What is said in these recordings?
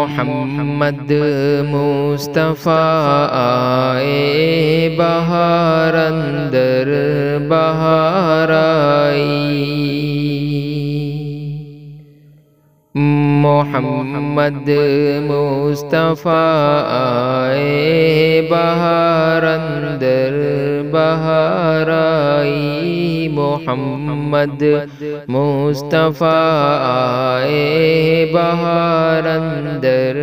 محمد مصطفیٰ آئے بہار اندر بہار آئی، محمد مصطفیٰ آئے بہار اندر بہار آئی، محمد مصطفیٰ آئے بہار اندر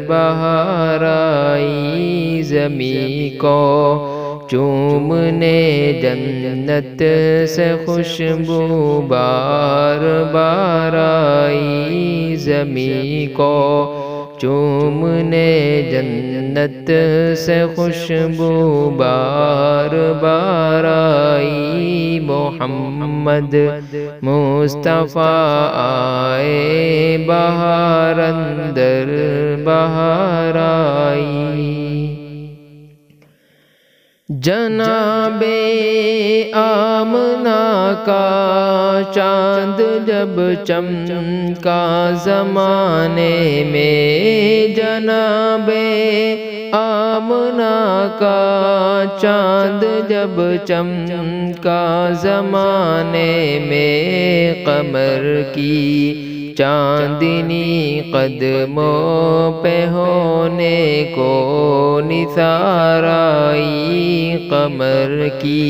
بہار آئی، زمیں کو چومنے جنت سے خوشبو بار بار آئی، زمیں کو چومنے جنت سے خوشبو بار بار آئی، محمد مصطفیٰ آئے بہار اندر بہار آئی، جناب آمنہ کا چاند جب چمکا زمانے میں، جناب آمنہ کا چاند جب چمکا زمانے میں، قمر کی چاندنی قدموں پہ ہونے کو نثار آئی، قمر کی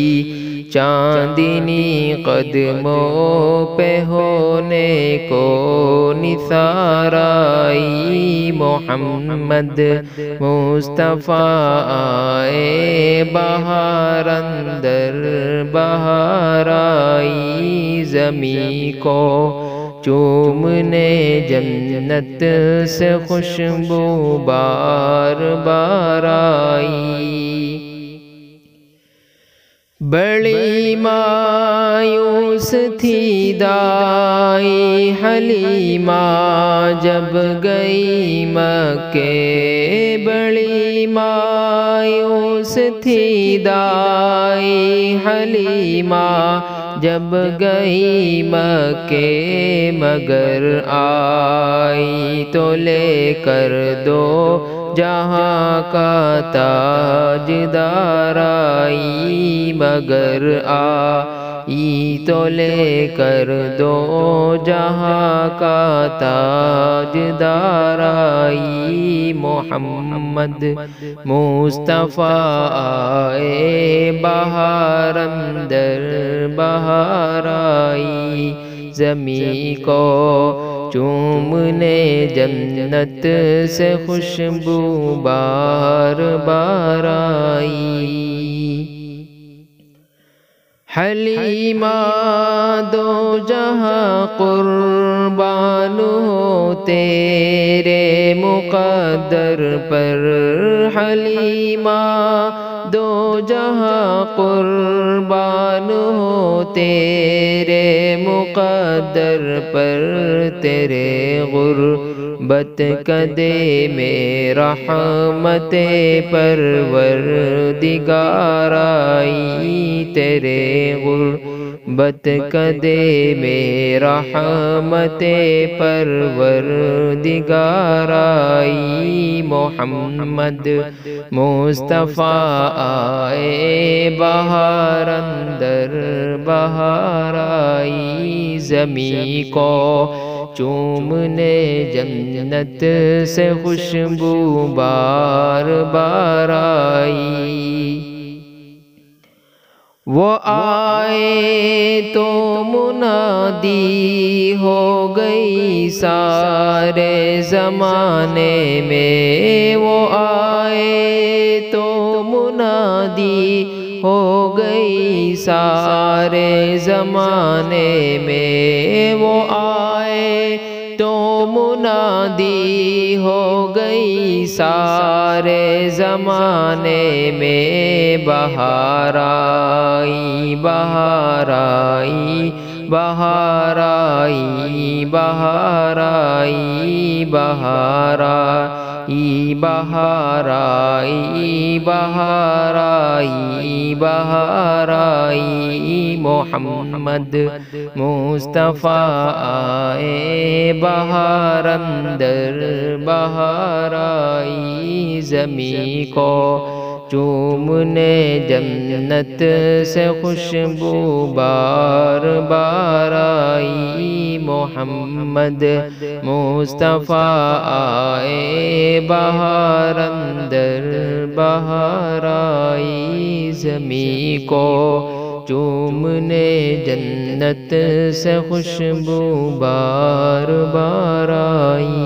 چاندنی قدموں پہ ہونے کو نثار آئی، محمد مصطفیٰ آئے بہار اندر بہار آئی، زمیں کو چومنے جنت سے خوشبو بار بار آئی، بڑی مایوس تھی دائی حلیمہ جب گئی مکے، بڑی مایوس تھی دائی حلیمہ جب گئی مکے، مگر آئی تو لے کر دو جہاں کا تاجدار آئی، مگر آئی تو لے کر دو جہاں کا تاجدار آئی، محمد مصطفیٰ آئے بہار اندر بہار آئی، زمیں کو چومنے جنت سے خوشبو بار بار آئی، حلیمہ دو جہاں قربان ہو تیرے مقدر پر، حلیمہ دو جہاں قربان ہو تیرے مقدر پر، تیرے غربت کدے میں رحمت پروردگار آئی، تیرے غربت کدے میں رحمت پروردگار آئی، محمد مصطفیٰ آئے بہار اندر بہار آئی، زمیں کو چومنے جنت سے خوشبو بار بار آئی، وہ آئے تو منادی ہو گئی سارے زمانے میں، وہ آئے تو منادی ہو گئی سارے زمانے میں، وہ آئے تو منادی ہو گئی سارے زمانے میں، بہار آئی بہار آئی بہار آئی بہار آئی بہار بہار آئی بہار آئی بہار آئی محمد مصطفیٰ آئے بہار اندر بہار آئی زمین کو چومنے جنت سے خوشبو بار بار آئی محمد مصطفیٰ آئے بہار اندر بہار آئی زمین کو چومنے جنت سے خوشبو بار بار آئی۔